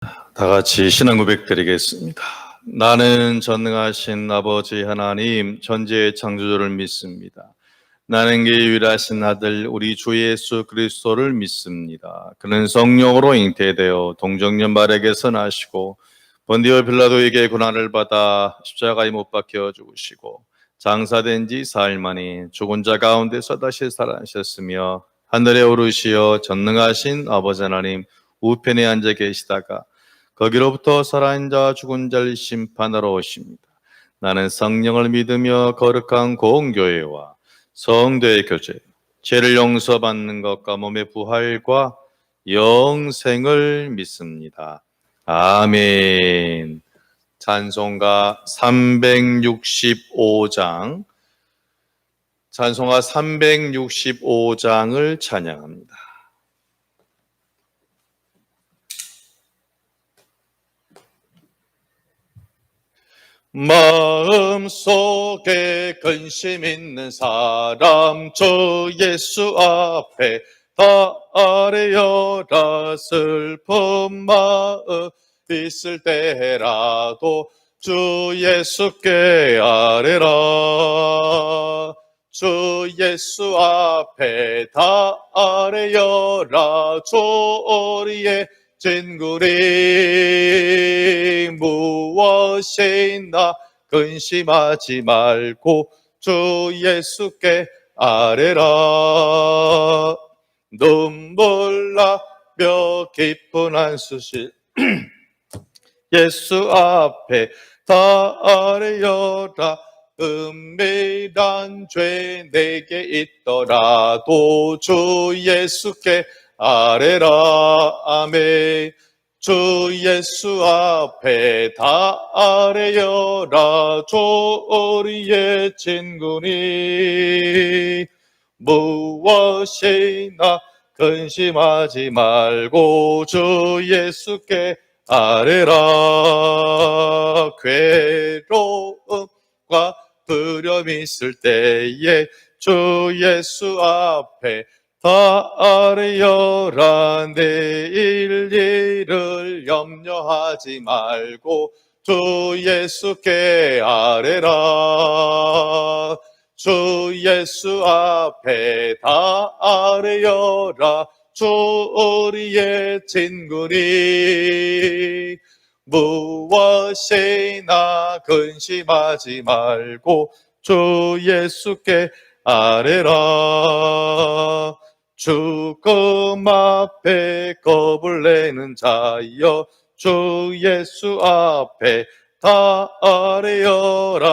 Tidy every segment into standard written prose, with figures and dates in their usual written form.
다 같이 신앙 고백 드리겠습니다. 나는 전능하신 아버지 하나님 전지의 창조주를 믿습니다. 나는 그의 유일하신 아들 우리 주 예수 그리스도를 믿습니다. 그는 성령으로 잉태되어 동정녀 마리아에게서 나시고 본디오 빌라도에게 고난을 받아 십자가에 못 박혀 죽으시고 장사된 지 사흘 만에 죽은 자 가운데서 다시 살아나셨으며 하늘에 오르시어 전능하신 아버지 하나님 우편에 앉아 계시다가 거기로부터 살아있는 자와 죽은 자를 심판하러 오십니다. 나는 성령을 믿으며 거룩한 공교회와 성도의 교제, 죄를 용서받는 것과 몸의 부활과 영생을 믿습니다. 아멘. 찬송가 365장, 찬송가 365장을 찬양합니다. 마음속에 근심 있는 사람 주 예수 앞에 다 아뢰어라. 슬픈 마음 있을 때라도 주 예수께 아뢰라. 주 예수 앞에 다 아뢰어라. 주 우리의 진구리 무엇이 있나 근심하지 말고 주 예수께 아뢰라. 눈물 나며 기쁜 한수실 예수 앞에 다 아뢰어라. 은밀한 죄 내게 있더라도 주 예수께 아뢰라. 아멘. 주 예수 앞에 다 아뢰어라. 주 우리의 친구니 무엇이나 근심하지 말고 주 예수께 아뢰라. 괴로움과 두려움 있을 때에 주 예수 앞에 다 아뢰어라. 내일 일을 염려하지 말고 주 예수께 아뢰라. 주 예수 앞에 다 아뢰어라. 주 우리의 친구니 무엇이나 근심하지 말고 주 예수께 아뢰라. 죽음 앞에 겁을 내는 자여 주 예수 앞에 다 아뢰어라.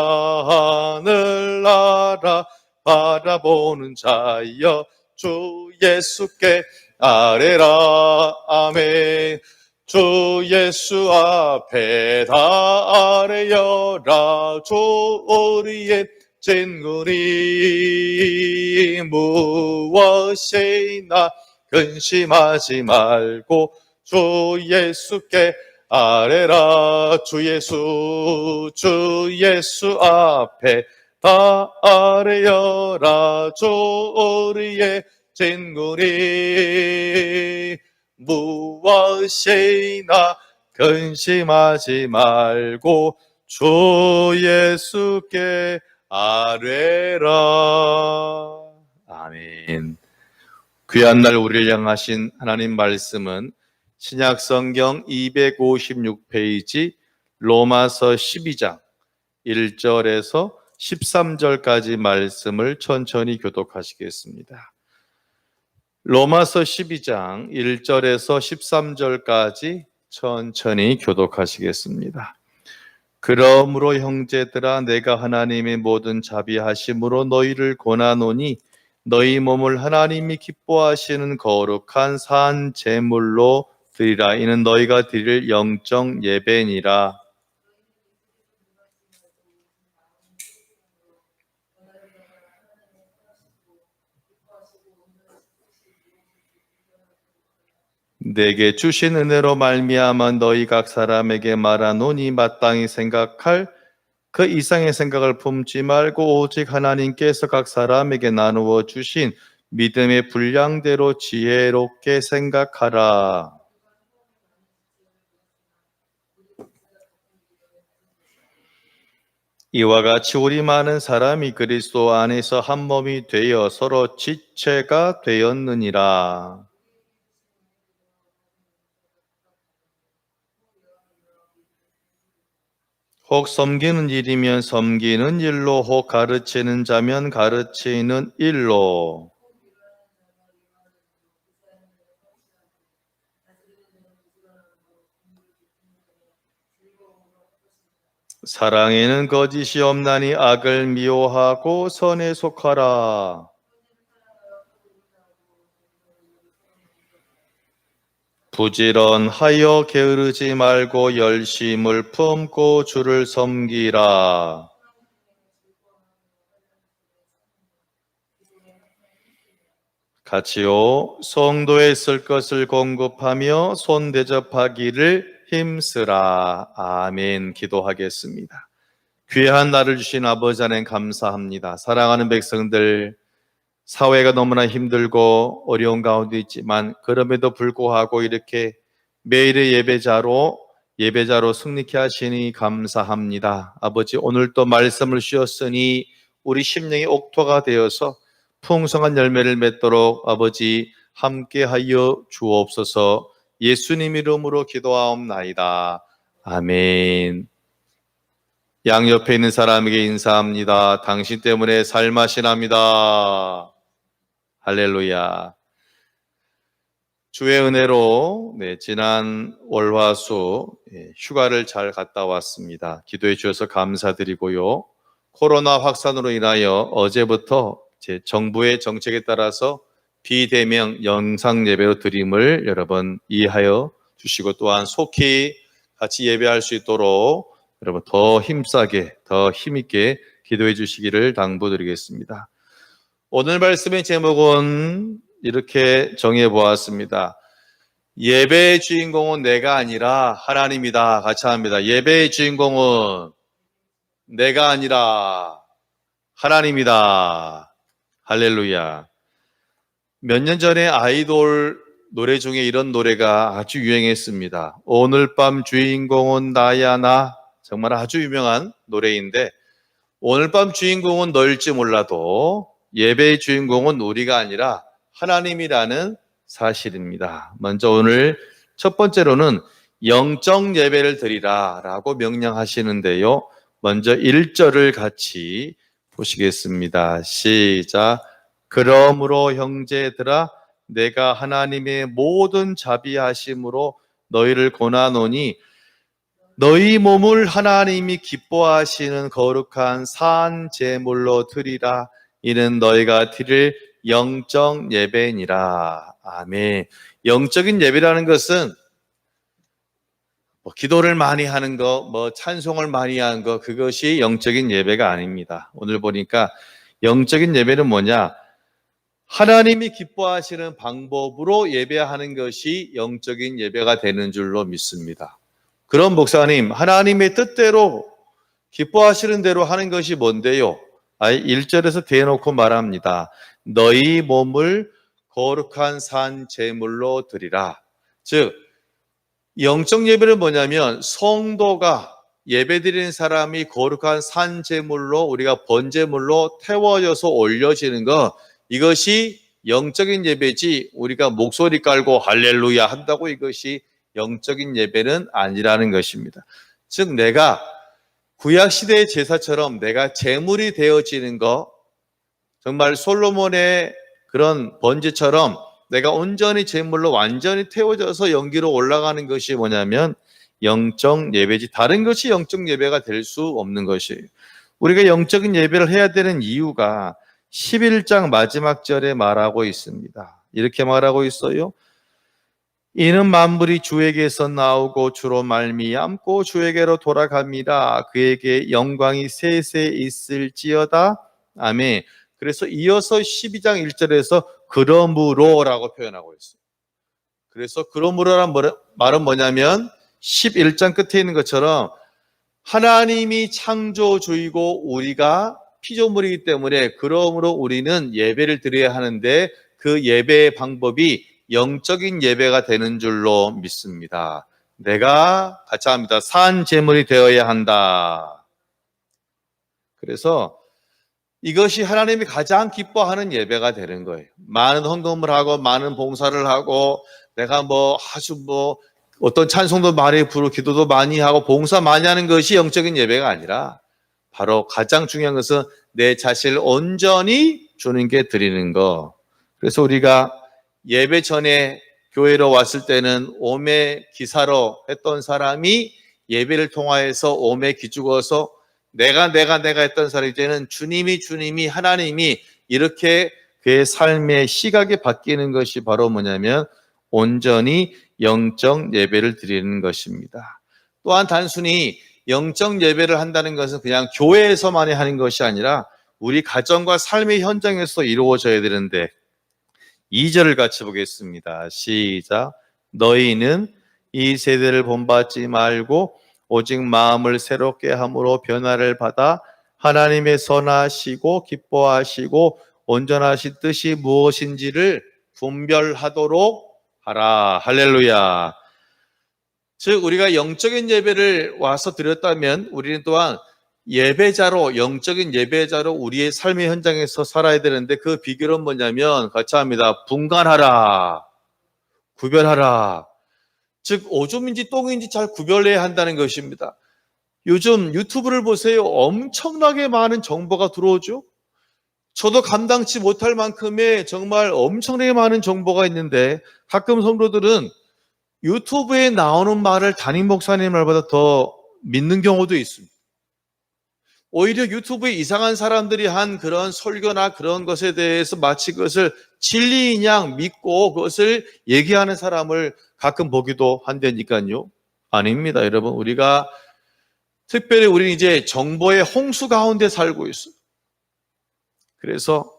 하늘나라 바라보는 자여 주 예수께 아뢰라. 아멘. 주 예수 앞에 다 아뢰어라. 주 우리의 친구니 무엇이나 근심하지 말고 주 예수께 아뢰라. 주 예수 앞에 다 아뢰어라. 주 우리의 친구니 무엇이나 근심하지 말고 주 예수께 아뢰라. 아멘. 귀한 날 우리를 향하신 하나님 말씀은 신약 성경 256페이지 로마서 12장 1절에서 13절까지 말씀을 천천히 교독하시겠습니다. 로마서 12장 1절에서 13절까지 천천히 교독하시겠습니다. 그러므로 형제들아 내가 하나님의 모든 자비하심으로 너희를 권하노니 너희 몸을 하나님이 기뻐하시는 거룩한 산 제물로 드리라. 이는 너희가 드릴 영적 예배니라. 내게 주신 은혜로 말미암아 너희 각 사람에게 말하노니 마땅히 생각할 그 이상의 생각을 품지 말고 오직 하나님께서 각 사람에게 나누어 주신 믿음의 분량대로 지혜롭게 생각하라. 이와 같이 우리 많은 사람이 그리스도 안에서 한 몸이 되어 서로 지체가 되었느니라. 혹 섬기는 일이면 섬기는 일로, 혹 가르치는 자면 가르치는 일로. 사랑에는 거짓이 없나니 악을 미워하고 선에 속하라. 부지런하여 게으르지 말고 열심을 품고 주를 섬기라. 같이요. 성도에 쓸 것을 공급하며 손 대접하기를 힘쓰라. 아멘. 기도하겠습니다. 귀한 날을 주신 아버지 하나님 감사합니다. 사랑하는 백성들, 사회가 너무나 힘들고 어려운 가운데 있지만 그럼에도 불구하고 이렇게 매일의 예배자로 승리케 하시니 감사합니다. 아버지, 오늘 또 말씀을 주셨으니 우리 심령의 옥토가 되어서 풍성한 열매를 맺도록 아버지 함께하여 주옵소서. 예수님 이름으로 기도하옵나이다. 아멘. 양옆에 있는 사람에게 인사합니다. 당신 때문에 살맛이 납니다. 할렐루야. 주의 은혜로 지난 월화수 휴가를 잘 갔다 왔습니다. 기도해 주셔서 감사드리고요. 코로나 확산으로 인하여 어제부터 제 정부의 정책에 따라서 비대면 영상 예배로 드림을 여러분 이해하여 주시고 또한 속히 같이 예배할 수 있도록 여러분 더 힘싸게 더 힘있게 기도해 주시기를 당부드리겠습니다. 오늘 말씀의 제목은 이렇게 정해 보았습니다. 예배의 주인공은 내가 아니라 하나님이다. 같이 합니다. 예배의 주인공은 내가 아니라 하나님이다. 할렐루야. 몇 년 전에 아이돌 노래 중에 이런 노래가 아주 유행했습니다. 오늘 밤 주인공은 나야 나. 정말 아주 유명한 노래인데 오늘 밤 주인공은 너일지 몰라도 예배의 주인공은 우리가 아니라 하나님이라는 사실입니다. 먼저 오늘 첫 번째로는 영적 예배를 드리라 라고 명령하시는데요. 먼저 1절을 같이 보시겠습니다. 시작. 그러므로 형제들아 내가 하나님의 모든 자비하심으로 너희를 권하노니 너희 몸을 하나님이 기뻐하시는 거룩한 산 제물로 드리라. 이는 너희가 드릴 영적 예배니라. 아멘. 영적인 예배라는 것은 기도를 많이 하는 거, 찬송을 많이 하는 거, 그것이 영적인 예배가 아닙니다. 오늘 보니까 영적인 예배는 뭐냐? 하나님이 기뻐하시는 방법으로 예배하는 것이 영적인 예배가 되는 줄로 믿습니다. 그럼 목사님, 하나님의 뜻대로 기뻐하시는 대로 하는 것이 뭔데요? 1절에서 대놓고 말합니다. 너희 몸을 거룩한 산 제물로 드리라. 즉 영적 예배는 뭐냐면 성도가 예배드리는 사람이 거룩한 산 제물로 우리가 번제물로 태워져서 올려지는 것, 이것이 영적인 예배지 우리가 목소리 깔고 할렐루야 한다고 이것이 영적인 예배는 아니라는 것입니다. 즉 내가 구약시대의 제사처럼 내가 제물이 되어지는 것, 정말 솔로몬의 그런 번제처럼 내가 온전히 제물로 완전히 태워져서 연기로 올라가는 것이 뭐냐면 영적 예배지 다른 것이 영적 예배가 될 수 없는 것이에요. 우리가 영적인 예배를 해야 되는 이유가 11장 마지막 절에 말하고 있습니다. 이렇게 말하고 있어요. 이는 만물이 주에게서 나오고 주로 말미암고 주에게로 돌아갑니다. 그에게 영광이 세세 있을지어다. 아멘. 그래서 이어서 12장 1절에서 그러므로라고 표현하고 있어요. 그래서 그러므로란 말은 뭐냐면 11장 끝에 있는 것처럼 하나님이 창조주이고 우리가 피조물이기 때문에 그러므로 우리는 예배를 드려야 하는데 그 예배의 방법이 영적인 예배가 되는 줄로 믿습니다. 내가 같이 합니다. 산 제물이 되어야 한다. 그래서 이것이 하나님이 가장 기뻐하는 예배가 되는 거예요. 많은 헌금을 하고 많은 봉사를 하고 내가 아주 어떤 찬송도 많이 부르고 기도도 많이 하고 봉사 많이 하는 것이 영적인 예배가 아니라 바로 가장 중요한 것은 내 자신을 온전히 주님께 드리는 것. 그래서 우리가 예배 전에 교회로 왔을 때는 오매 기사로 했던 사람이 예배를 통하여서 오매 기죽어서 내가 했던 사람이 이제는 주님이 하나님이 이렇게 그의 삶의 시각이 바뀌는 것이 바로 뭐냐면 온전히 영적 예배를 드리는 것입니다. 또한 단순히 영적 예배를 한다는 것은 그냥 교회에서만이 하는 것이 아니라 우리 가정과 삶의 현장에서 이루어져야 되는데 2절을 같이 보겠습니다. 시작. 너희는 이 세대를 본받지 말고 오직 마음을 새롭게 함으로 변화를 받아 하나님의 선하시고 기뻐하시고 온전하신 뜻이 무엇인지를 분별하도록 하라. 할렐루야. 즉 우리가 영적인 예배를 와서 드렸다면 우리는 또한 예배자로, 영적인 예배자로 우리의 삶의 현장에서 살아야 되는데 그 비결은 뭐냐면 같이 합니다. 분간하라. 구별하라. 즉 오줌인지 똥인지 잘 구별해야 한다는 것입니다. 요즘 유튜브를 보세요. 엄청나게 많은 정보가 들어오죠. 저도 감당치 못할 만큼의 정말 엄청나게 많은 정보가 있는데 가끔 성도들은 유튜브에 나오는 말을 담임 목사님 말보다 더 믿는 경우도 있습니다. 오히려 유튜브에 이상한 사람들이 한 그런 설교나 그런 것에 대해서 마치 그것을 진리인 양 믿고 그것을 얘기하는 사람을 가끔 보기도 한다니까요. 아닙니다, 여러분. 우리가 특별히 우리는 이제 정보의 홍수 가운데 살고 있어요. 그래서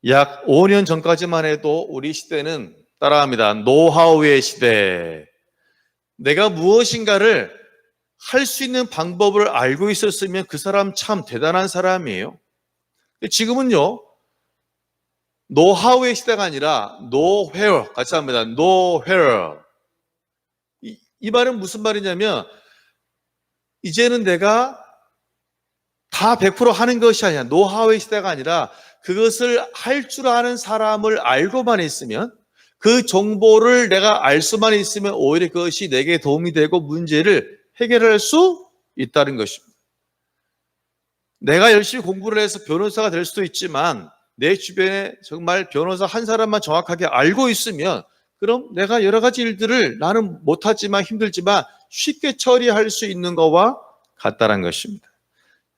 약 5년 전까지만 해도 우리 시대는 따라합니다. 노하우의 시대. 내가 무엇인가를 할 수 있는 방법을 알고 있었으면 그 사람 참 대단한 사람이에요. 지금은요, 노하우의 시대가 아니라 nowhere, 같이 합니다. nowhere. 이 말은 무슨 말이냐면 이제는 내가 다 100% 하는 것이 아니라 노하우의 시대가 아니라 그것을 할 줄 아는 사람을 알고만 있으면 그 정보를 내가 알 수만 있으면 오히려 그것이 내게 도움이 되고 문제를 해결할 수 있다는 것입니다. 내가 열심히 공부를 해서 변호사가 될 수도 있지만 내 주변에 정말 변호사 한 사람만 정확하게 알고 있으면 그럼 내가 여러 가지 일들을 나는 못하지만 힘들지만 쉽게 처리할 수 있는 것과 같다는 것입니다.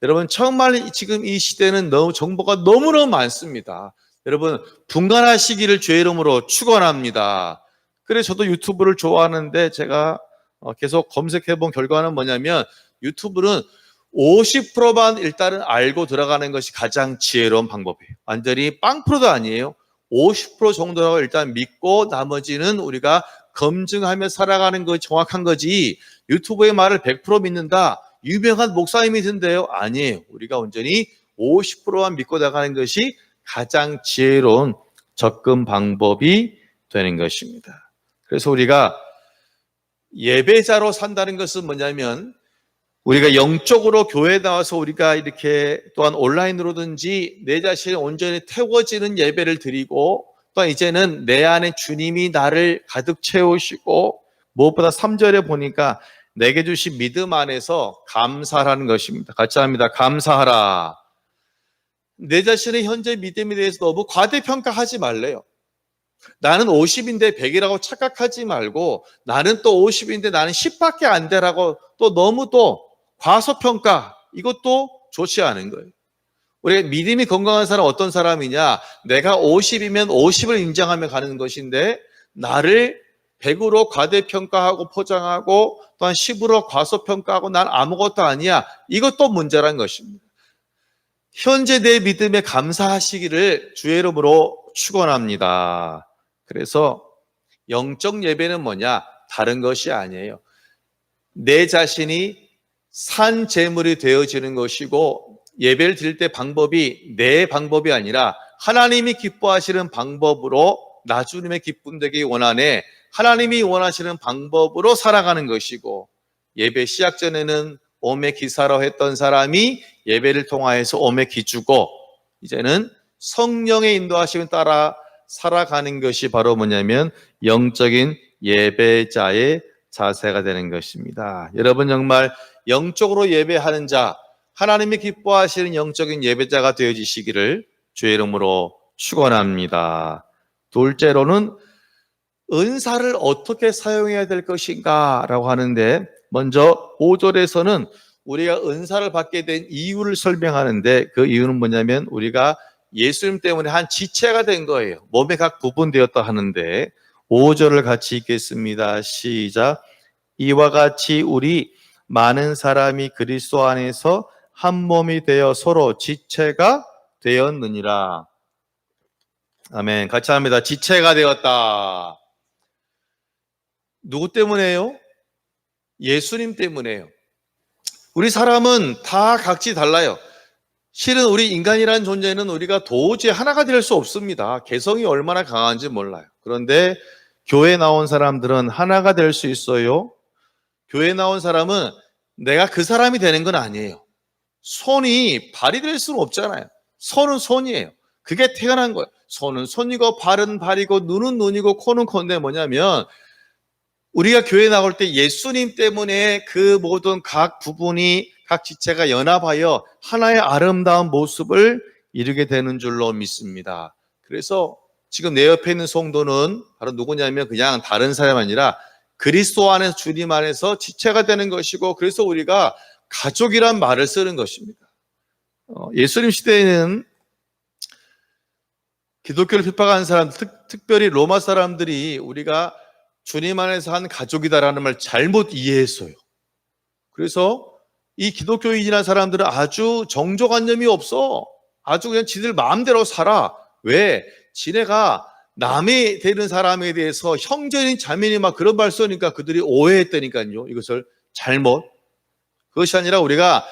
여러분 정말 지금 이 시대는 정보가 너무너무 많습니다. 여러분 분간하시기를 주의 이름으로 축원합니다. 그래서 저도 유튜브를 좋아하는데 제가 계속 검색해본 결과는 뭐냐면 유튜브는 50%만 일단은 알고 들어가는 것이 가장 지혜로운 방법이에요. 완전히 빵프로도 아니에요. 50% 정도라고 일단 믿고 나머지는 우리가 검증하며 살아가는 것이 정확한 거지 유튜브의 말을 100% 믿는다. 유명한 목사님이 든대요. 아니에요. 우리가 온전히 50%만 믿고 나가는 것이 가장 지혜로운 접근 방법이 되는 것입니다. 그래서 우리가 예배자로 산다는 것은 뭐냐면 우리가 영적으로 교회에 나와서 우리가 이렇게 또한 온라인으로든지 내 자신을 온전히 태워지는 예배를 드리고 또한 이제는 내 안에 주님이 나를 가득 채우시고 무엇보다 3절에 보니까 내게 주신 믿음 안에서 감사하라는 것입니다. 같이 합니다. 감사하라. 내 자신의 현재 믿음에 대해서 너무 과대평가하지 말래요. 나는 50인데 100이라고 착각하지 말고 나는 또 50인데 나는 10밖에 안 되라고 또 너무 또 과소평가 이것도 좋지 않은 거예요. 우리가 믿음이 건강한 사람 어떤 사람이냐 내가 50이면 50을 인정하며 가는 것인데 나를 100으로 과대평가하고 포장하고 또한 10으로 과소평가하고 난 아무것도 아니야 이것도 문제란 것입니다. 현재 내 믿음에 감사하시기를 주의 이름으로 축원합니다. 그래서 영적 예배는 뭐냐? 다른 것이 아니에요. 내 자신이 산 제물이 되어지는 것이고 예배를 드릴 때 방법이 내 방법이 아니라 하나님이 기뻐하시는 방법으로 나 주님의 기쁨 되기 원하네. 하나님이 원하시는 방법으로 살아가는 것이고, 예배 시작 전에는 오매 기사로 했던 사람이 예배를 통하여서 오매 기주고, 이제는 성령의 인도하심에 따라 살아가는 것이 바로 뭐냐면 영적인 예배자의 자세가 되는 것입니다. 여러분 정말 영적으로 예배하는 자, 하나님이 기뻐하시는 영적인 예배자가 되어지시기를 주의 이름으로 축원합니다. 둘째로는 은사를 어떻게 사용해야 될 것인가 라고 하는데, 먼저 5절에서는 우리가 은사를 받게 된 이유를 설명하는데, 그 이유는 뭐냐면 우리가 예수님 때문에 한 지체가 된 거예요. 몸의 각 부분 되었다 하는데, 5절을 같이 읽겠습니다. 시작. 이와 같이 우리 많은 사람이 그리스도 안에서 한 몸이 되어 서로 지체가 되었느니라. 아멘. 같이 합니다. 지체가 되었다. 누구 때문에요? 예수님 때문에요. 우리 사람은 다 각지 달라요. 실은 우리 인간이라는 존재는 우리가 도저히 하나가 될 수 없습니다. 개성이 얼마나 강한지 몰라요. 그런데 교회 나온 사람들은 하나가 될 수 있어요. 교회 나온 사람은 내가 그 사람이 되는 건 아니에요. 손이 발이 될 수는 없잖아요. 손은 손이에요. 그게 태어난 거예요. 손은 손이고 발은 발이고 눈은 눈이고 코는 코인데 뭐냐면, 우리가 교회 나올 때 예수님 때문에 그 모든 각 부분이, 각 지체가 연합하여 하나의 아름다운 모습을 이루게 되는 줄로 믿습니다. 그래서 지금 내 옆에 있는 성도는 바로 누구냐면 그냥 다른 사람이 아니라 그리스도 안에서, 주님 안에서 지체가 되는 것이고, 그래서 우리가 가족이란 말을 쓰는 것입니다. 예수님 시대에는 기독교를 핍박하는 사람, 특별히 로마 사람들이 우리가 주님 안에서 한 가족이다라는 말 잘못 이해했어요. 그래서 이 기독교인이라는 사람들은 아주 정조관념이 없어. 아주 그냥 지들 마음대로 살아. 왜? 지네가 남이 되는 사람에 대해서 형제인 자매니 막 그런 말 쓰니까 그들이 오해했다니까요. 이것을 잘못. 그것이 아니라 우리가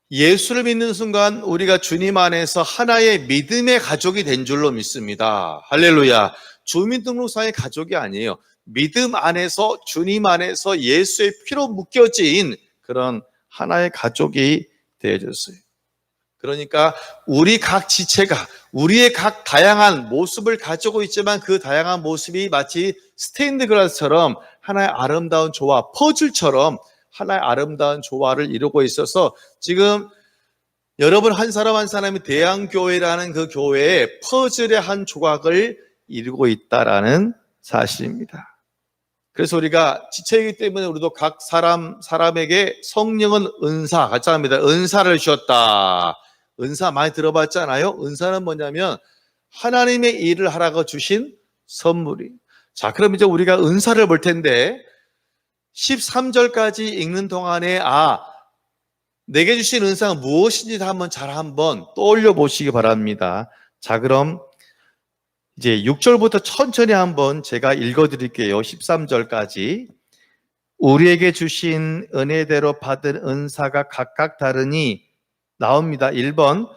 예수를 믿는 순간 우리가 주님 안에서 하나의 믿음의 가족이 된 줄로 믿습니다. 할렐루야. 주민등록상의 가족이 아니에요. 믿음 안에서, 주님 안에서 예수의 피로 묶여진 그런 하나의 가족이 되어졌어요. 그러니까 우리 각 지체가 우리의 각 다양한 모습을 가지고 있지만, 그 다양한 모습이 마치 스테인드 글라스처럼 하나의 아름다운 조화, 퍼즐처럼 하나의 아름다운 조화를 이루고 있어서, 지금 여러분 한 사람 한 사람이 대양교회라는 그 교회의 퍼즐의 한 조각을 이루고 있다라는 사실입니다. 그래서 우리가 지체이기 때문에 우리도 각 사람에게 성령은 은사, 같이 합니다. 은사를 주셨다. 은사 많이 들어봤잖아요. 은사는 뭐냐면 하나님의 일을 하라고 주신 선물이. 자, 그럼 이제 우리가 은사를 볼 텐데, 13절까지 읽는 동안에 내게 주신 은사가 무엇인지 한번 떠올려 보시기 바랍니다. 자, 그럼 이제 6절부터 천천히 한번 제가 읽어드릴게요. 13절까지. 우리에게 주신 은혜대로 받은 은사가 각각 다르니, 나옵니다. 1번,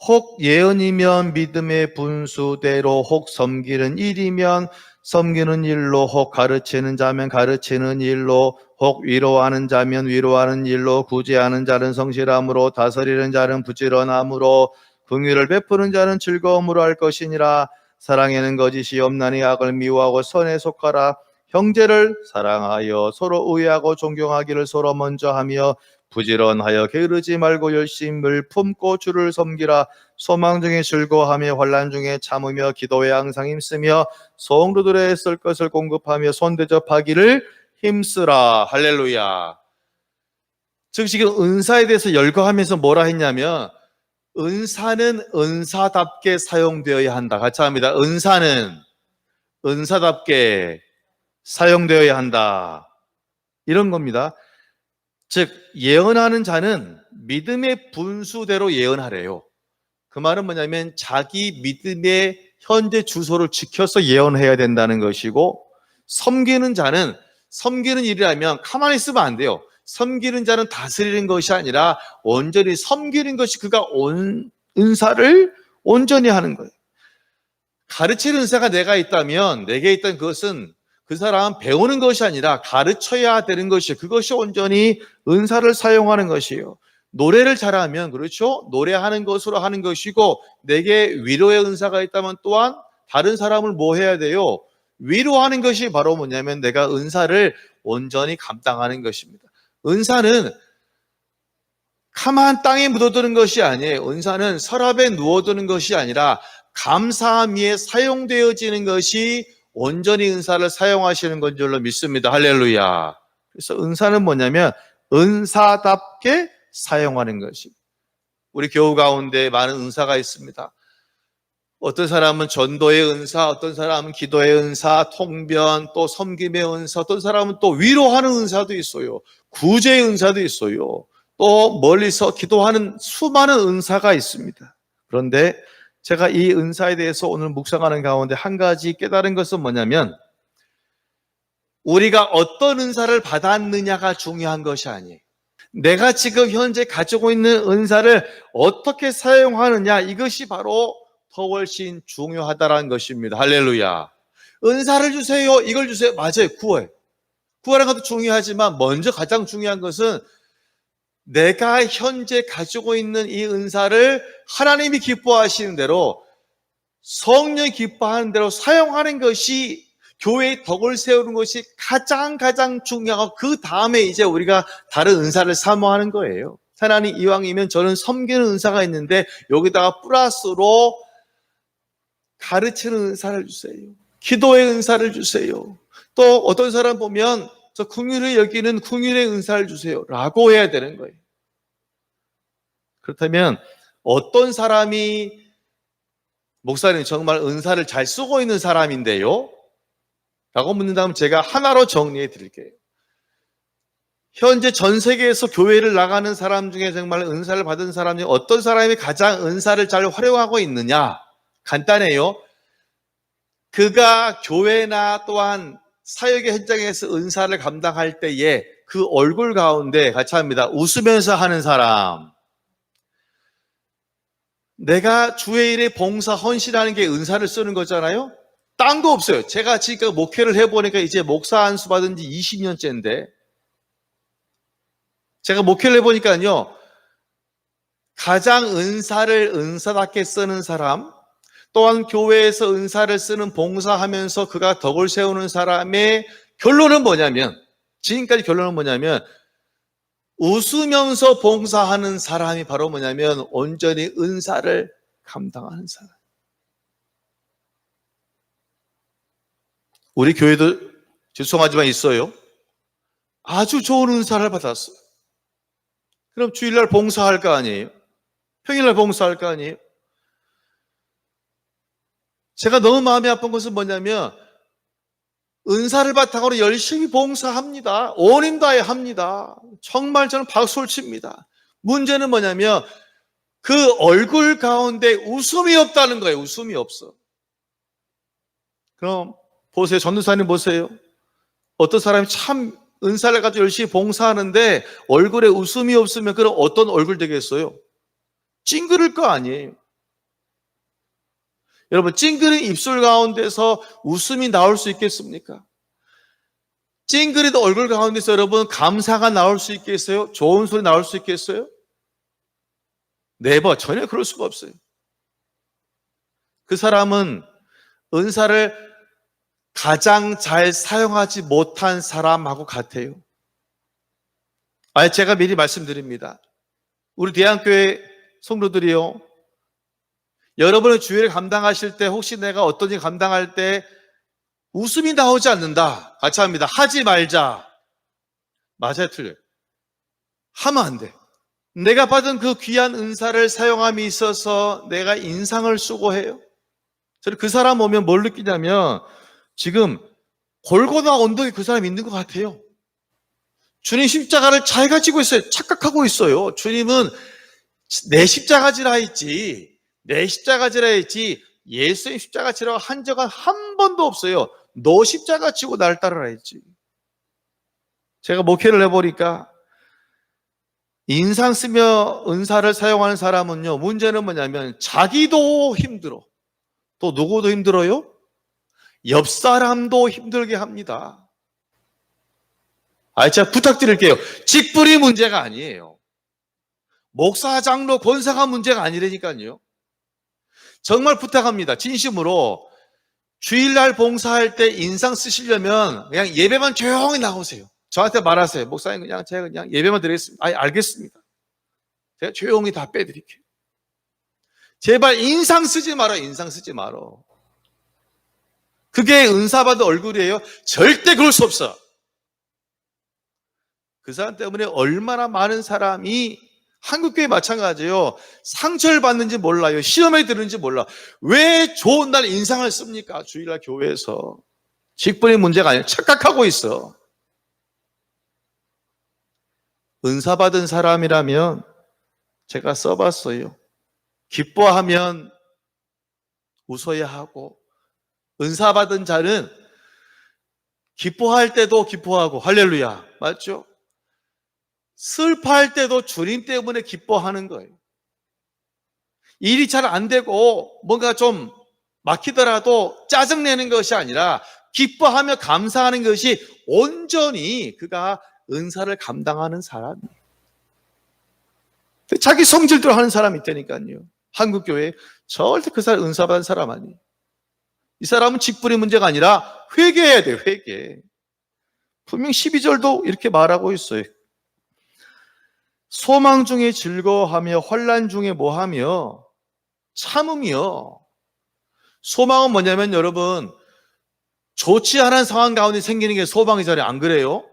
혹 예언이면 믿음의 분수대로, 혹 섬기는 일이면 섬기는 일로, 혹 가르치는 자면 가르치는 일로, 혹 위로하는 자면 위로하는 일로, 구제하는 자는 성실함으로, 다스리는 자는 부지런함으로, 긍휼을 베푸는 자는 즐거움으로 할 것이니라. 사랑에는 거짓이 없나니 악을 미워하고 선에 속하라. 형제를 사랑하여 서로 의하고 존경하기를 서로 먼저 하며, 부지런하여 게으르지 말고 열심을 품고 주를 섬기라. 소망 중에 즐거워하며 환난 중에 참으며 기도에 항상 힘쓰며 성도들의 쓸 것을 공급하며 손대접하기를 힘쓰라. 할렐루야. 즉 지금 은사에 대해서 열거하면서 뭐라 했냐면, 은사는 은사답게 사용되어야 한다. 같이 합니다. 은사는 은사답게 사용되어야 한다. 이런 겁니다. 즉 예언하는 자는 믿음의 분수대로 예언하래요. 그 말은 뭐냐면 자기 믿음의 현재 주소를 지켜서 예언해야 된다는 것이고, 섬기는 자는 섬기는 일이라면 가만히 있으면 안 돼요. 섬기는 자는 다스리는 것이 아니라 온전히 섬기는 것이 그가 은사를 온전히 하는 거예요. 가르치는 은사가 내가 있다면, 내게 있던 그것은 그 사람 배우는 것이 아니라 가르쳐야 되는 것이에요. 그것이 온전히 은사를 사용하는 것이에요. 노래를 잘하면, 그렇죠? 노래하는 것으로 하는 것이고, 내게 위로의 은사가 있다면 또한 다른 사람을 뭐 해야 돼요? 위로하는 것이 바로 뭐냐면 내가 은사를 온전히 감당하는 것입니다. 은사는 가만 땅에 묻어두는 것이 아니에요. 은사는 서랍에 누워두는 것이 아니라 감사함 위에 사용되어지는 것이 온전히 은사를 사용하시는 건 줄로 믿습니다. 할렐루야. 그래서 은사는 뭐냐면 은사답게 사용하는 것이. 우리 교우 가운데 많은 은사가 있습니다. 어떤 사람은 전도의 은사, 어떤 사람은 기도의 은사, 통변, 또 섬김의 은사, 어떤 사람은 또 위로하는 은사도 있어요. 구제의 은사도 있어요. 또 멀리서 기도하는 수많은 은사가 있습니다. 그런데 제가 이 은사에 대해서 오늘 묵상하는 가운데 한 가지 깨달은 것은 뭐냐면 우리가 어떤 은사를 받았느냐가 중요한 것이 아니에요. 내가 지금 현재 가지고 있는 은사를 어떻게 사용하느냐, 이것이 바로 더 훨씬 중요하다는 것입니다. 할렐루야. 은사를 주세요, 이걸 주세요. 맞아요. 구하는 것도 중요하지만 먼저 가장 중요한 것은 내가 현재 가지고 있는 이 은사를 하나님이 기뻐하시는 대로, 성령이 기뻐하는 대로 사용하는 것이, 교회의 덕을 세우는 것이 가장 중요하고, 그 다음에 이제 우리가 다른 은사를 사모하는 거예요. 하나님 이왕이면 저는 섬기는 은사가 있는데 여기다가 플러스로 가르치는 은사를 주세요. 기도의 은사를 주세요. 또 어떤 사람 보면 저 긍휼히 여기는 긍휼의 은사를 주세요 라고 해야 되는 거예요. 그렇다면 어떤 사람이 목사님 정말 은사를 잘 쓰고 있는 사람인데요? 라고 묻는다면 제가 하나로 정리해 드릴게요. 현재 전 세계에서 교회를 나가는 사람 중에 정말 은사를 받은 사람 중에 어떤 사람이 가장 은사를 잘 활용하고 있느냐? 간단해요. 그가 교회나 또한 사역의 현장에서 은사를 감당할 때에 그 얼굴 가운데 같이 합니다. 웃으면서 하는 사람. 내가 주의 일에 봉사 헌신하는 게 은사를 쓰는 거잖아요. 딴 거 없어요. 제가 지금 목회를 해보니까 이제 목사 안수 받은 지 20년째인데 제가 목회를 해보니까요, 가장 은사를 은사답게 쓰는 사람, 또한 교회에서 은사를 쓰는 봉사하면서 그가 덕을 세우는 사람의 결론은 뭐냐면, 지금까지 결론은 뭐냐면, 웃으면서 봉사하는 사람이 바로 뭐냐면 온전히 은사를 감당하는 사람. 우리 교회도 죄송하지만 있어요. 아주 좋은 은사를 받았어요. 그럼 주일날 봉사할 거 아니에요? 평일날 봉사할 거 아니에요? 제가 너무 마음이 아픈 것은 뭐냐면 은사를 바탕으로 열심히 봉사합니다. 온 힘 다해 합니다. 정말 저는 박수를 칩니다. 문제는 뭐냐면 그 얼굴 가운데 웃음이 없다는 거예요. 웃음이 없어. 그럼 보세요. 전도사님 보세요. 어떤 사람이 참 은사를 가지고 열심히 봉사하는데 얼굴에 웃음이 없으면 그럼 어떤 얼굴 되겠어요? 찡그릴 거 아니에요. 여러분, 찡그린 입술 가운데서 웃음이 나올 수 있겠습니까? 찡그린 얼굴 가운데서 여러분 감사가 나올 수 있겠어요? 좋은 소리 나올 수 있겠어요? 네버, 전혀 그럴 수가 없어요. 그 사람은 은사를 가장 잘 사용하지 못한 사람하고 같아요. 제가 미리 말씀드립니다. 우리 대한교회 성도들이요, 여러분의 주일을 감당하실 때 혹시 내가 어떤 일 감당할 때 웃음이 나오지 않는다, 같이 합니다. 하지 말자. 맞아요, 틀려요? 하면 안 돼. 내가 받은 그 귀한 은사를 사용함에 있어서 내가 인상을 쓰고 해요. 저는 그 사람 오면 뭘 느끼냐면 지금 골고나 언덕에 그 사람이 있는 것 같아요. 주님 십자가를 잘 가지고 있어요. 착각하고 있어요. 주님은 내 십자가 지라 했지, 내 십자가 지라 했지, 예수님 십자가 지라고 한 적은 한 번도 없어요. 너 십자가 지고 날 따르라 했지. 제가 목회를 해보니까 인상 쓰며 은사를 사용하는 사람은요, 문제는 뭐냐면 자기도 힘들어, 또 누구도 힘들어요? 옆 사람도 힘들게 합니다. 제가 부탁드릴게요. 직분이 문제가 아니에요. 목사, 장로, 권사가 문제가 아니라니까요. 정말 부탁합니다. 진심으로 주일날 봉사할 때 인상 쓰시려면 그냥 예배만 조용히 나오세요. 저한테 말하세요. 목사님 제가 그냥 예배만 드리겠습니다. 알겠습니다. 제가 조용히 다 빼드릴게요. 제발 인상 쓰지 마라. 인상 쓰지 마라. 그게 은사받은 얼굴이에요? 절대 그럴 수 없어. 그 사람 때문에 얼마나 많은 사람이 한국교회 마찬가지예요. 상처를 받는지 몰라요. 시험에 드는지 몰라. 왜 좋은 날 인상을 씁니까? 주일날 교회에서. 직분의 문제가 아니라 착각하고 있어. 은사 받은 사람이라면 제가 써봤어요. 기뻐하면 웃어야 하고, 은사 받은 자는 기뻐할 때도 기뻐하고, 할렐루야. 맞죠? 슬퍼할 때도 주님 때문에 기뻐하는 거예요. 일이 잘 안 되고 뭔가 좀 막히더라도 짜증내는 것이 아니라 기뻐하며 감사하는 것이 온전히 그가 은사를 감당하는 사람이에요. 자기 성질대로 하는 사람이 있다니까요. 한국교회에 절대 그 사람 은사 받은 사람 아니에요. 이 사람은 직분의 문제가 아니라 회개해야 돼요. 회개. 분명 12절도 이렇게 말하고 있어요. 소망 중에 즐거워하며 환난 중에 뭐하며 참음이요. 소망은 뭐냐면 여러분, 좋지 않은 상황 가운데 생기는 게 소망이잖아요. 안 그래요?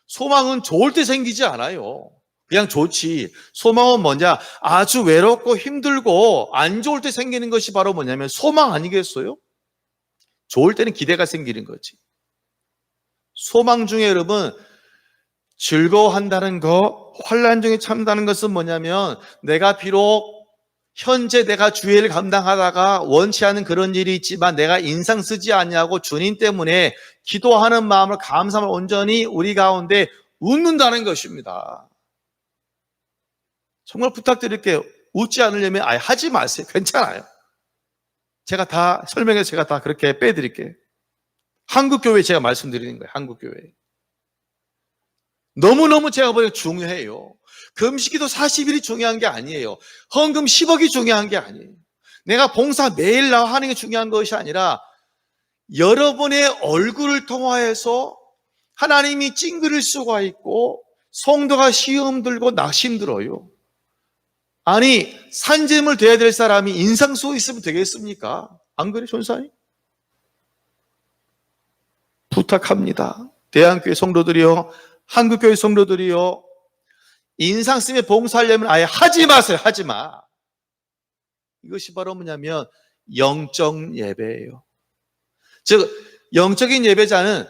소망은 좋을 때 생기지 않아요. 그냥 좋지. 소망은 뭐냐? 아주 외롭고 힘들고 안 좋을 때 생기는 것이 바로 뭐냐면 소망 아니겠어요? 좋을 때는 기대가 생기는 거지. 소망 중에 여러분, 즐거워한다는 거, 환난 중에 참다는 것은 뭐냐면 내가 비록 현재 내가 주일을 감당하다가 원치 않은 그런 일이 있지만 내가 인상 쓰지 않냐고 주님 때문에 기도하는 마음을 감사함을 온전히 우리 가운데 웃는다는 것입니다. 정말 부탁드릴게요. 웃지 않으려면 하지 마세요. 괜찮아요. 제가 다 설명해서 제가 다 그렇게 빼드릴게요. 한국교회 제가 말씀드리는 거예요. 한국교회. 너무너무 제가 보기엔 중요해요. 금식기도 40일이 중요한 게 아니에요. 헌금 10억이 중요한 게 아니에요. 내가 봉사 매일 나와 하는 게 중요한 것이 아니라 여러분의 얼굴을 통하여서 하나님이 찡그릴 수가 있고 성도가 시험 들고 낙심 들어요. 아니 산재물 돼야 될 사람이 인상 쓰고 있으면 되겠습니까? 안 그래 전사님? 부탁합니다. 대한교회 성도들이요, 한국교회 성도들이요, 인상 쓰며 봉사하려면 아예 하지 마세요. 하지 마. 이것이 바로 뭐냐면 영적 예배예요. 즉 영적인 예배자는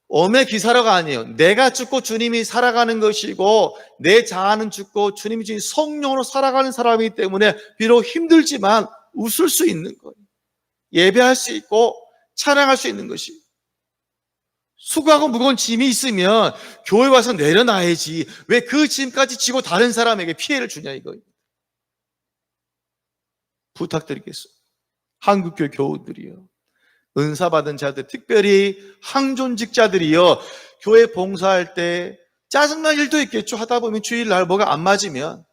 엄의 기사로가 아니에요. 내가 죽고 주님이 살아가는 것이고 내 자아는 죽고 주님이 주신 성령으로 살아가는 사람이기 때문에 비록 힘들지만 웃을 수 있는 거예요. 예배할 수 있고 찬양할 수 있는 것이. 수고하고 무거운 짐이 있으면 교회 와서 내려놔야지 왜 그 짐까지 지고 다른 사람에게 피해를 주냐 이거예요. 부탁드리겠습니다. 한국교회 교우들이요, 은사받은 자들, 특별히 항존직자들이요, 교회 봉사할 때 짜증날 일도 있겠죠. 하다 보면 주일날 뭐가 안 맞으면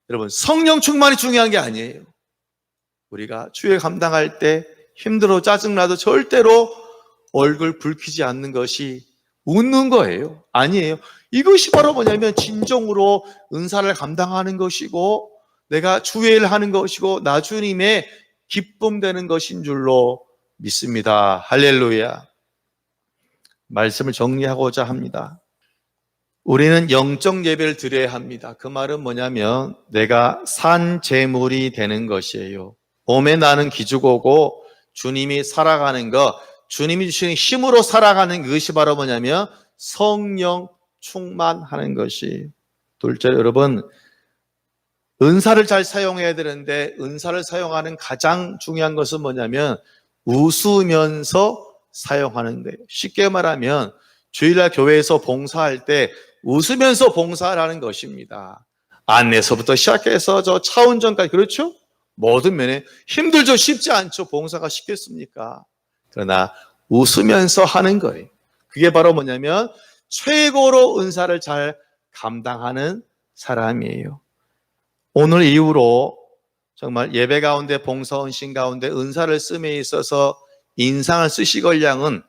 여러분 성령 충만이 중요한 게 아니에요. 우리가 주일 감당할 때 힘들어 짜증나도 절대로 얼굴 붉히지 않는 것이 웃는 거예요. 아니에요. 이것이 바로 뭐냐면 진정으로 은사를 감당하는 것이고 내가 주일을 하는 것이고 나 주님의 기쁨 되는 것인 줄로 믿습니다. 할렐루야. 말씀을 정리하고자 합니다. 우리는 영적 예배를 드려야 합니다. 그 말은 뭐냐면 내가 산 제물이 되는 것이에요. 몸에 나는 기죽어고 주님이 살아가는 것, 주님이 주시는 힘으로 살아가는 그것이 바로 뭐냐면 성령 충만하는 것이. 둘째, 여러분 은사를 잘 사용해야 되는데 은사를 사용하는 가장 중요한 것은 뭐냐면 웃으면서 사용하는 거예요. 쉽게 말하면 주일날 교회에서 봉사할 때 웃으면서 봉사하라는 것입니다. 안내서부터 시작해서 저 차운전까지, 그렇죠? 모든 면에 힘들죠. 쉽지 않죠. 봉사가 쉽겠습니까? 그러나 웃으면서 하는 거예요. 그게 바로 뭐냐면 최고로 은사를 잘 감당하는 사람이에요. 오늘 이후로 정말 예배 가운데 봉사 헌신 가운데 은사를 씀에 있어서 인상을 쓰시걸 양은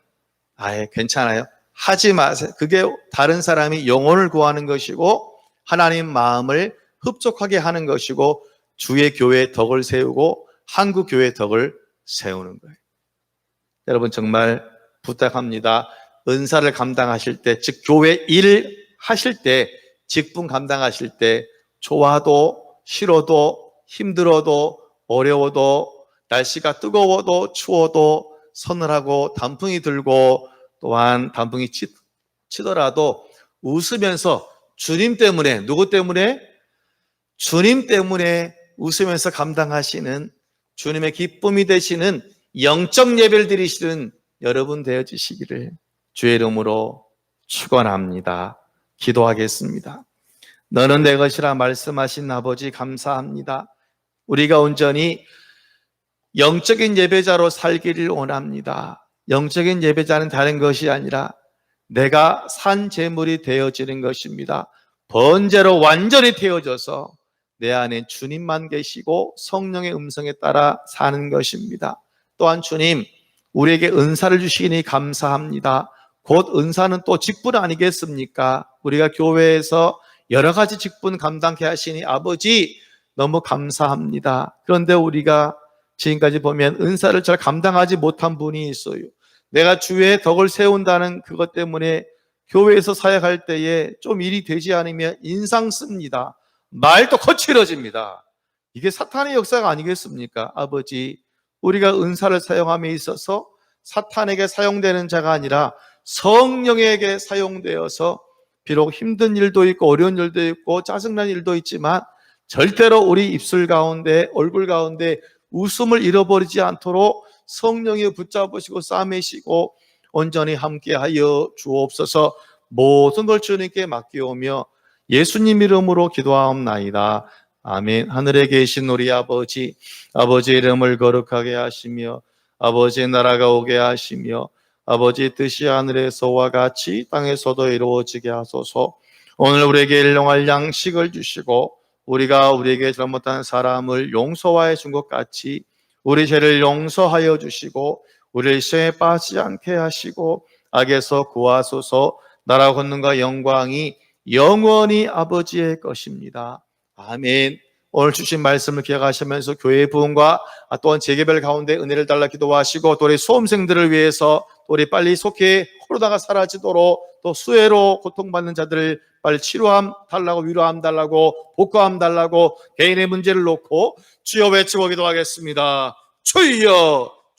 아예 괜찮아요. 하지 마세요. 그게 다른 사람이 영혼을 구하는 것이고 하나님 마음을 흡족하게 하는 것이고 주의 교회의 덕을 세우고 한국 교회의 덕을 세우는 거예요. 여러분 정말 부탁합니다. 은사를 감당하실 때, 즉 교회 일 하실 때, 직분 감당하실 때 좋아도 싫어도 힘들어도 어려워도 날씨가 뜨거워도 추워도 서늘하고 단풍이 들고 또한 단풍이 치더라도 웃으면서 주님 때문에, 누구 때문에? 주님 때문에 웃으면서 감당하시는 주님의 기쁨이 되시는 영적 예배를 드리시는 여러분 되어주시기를 주의 이름으로 축원합니다. 기도하겠습니다. 너는 내 것이라 말씀하신 아버지 감사합니다. 우리가 온전히 영적인 예배자로 살기를 원합니다. 영적인 예배자는 다른 것이 아니라 내가 산 제물이 되어지는 것입니다. 번제로 완전히 되어져서 내 안에 주님만 계시고 성령의 음성에 따라 사는 것입니다. 또한 주님, 우리에게 은사를 주시니 감사합니다. 곧 은사는 또 직분 아니겠습니까? 우리가 교회에서 여러 가지 직분 감당케 하시니 아버지 너무 감사합니다. 그런데 우리가 지금까지 보면 은사를 잘 감당하지 못한 분이 있어요. 내가 주의 덕을 세운다는 그것 때문에 교회에서 사역할 때에 좀 일이 되지 않으면 인상 씁니다. 말도 거칠어집니다. 이게 사탄의 역사가 아니겠습니까? 아버지, 우리가 은사를 사용함에 있어서 사탄에게 사용되는 자가 아니라 성령에게 사용되어서 비록 힘든 일도 있고 어려운 일도 있고 짜증난 일도 있지만 절대로 우리 입술 가운데 얼굴 가운데 웃음을 잃어버리지 않도록 성령이 붙잡으시고 싸매시고 온전히 함께하여 주옵소서. 모든 걸 주님께 맡기오며 예수님 이름으로 기도하옵나이다. 아멘. 하늘에 계신 우리 아버지, 아버지의 이름을 거룩하게 하시며 아버지의 나라가 오게 하시며 아버지의 뜻이 하늘에서와 같이 땅에서도 이루어지게 하소서. 오늘 우리에게 일용할 양식을 주시고 우리가 우리에게 잘못한 사람을 용서하여 준 것 같이 우리 죄를 용서하여 주시고 우리를 시험에 빠지지 않게 하시고 악에서 구하소서. 나라 권능과 영광이 영원히 아버지의 것입니다. 아멘. 오늘 주신 말씀을 기억하시면서 교회의 부흥과 또한 재개발 가운데 은혜를 달라 기도하시고 또 우리 수험생들을 위해서 또 우리 빨리 속히 코로나가 사라지도록 또 수혜로 고통받는 자들을 빨리 치료함 달라고 위로함 달라고 복구함 달라고 개인의 문제를 놓고 주여 외치고 기도하겠습니다. 주여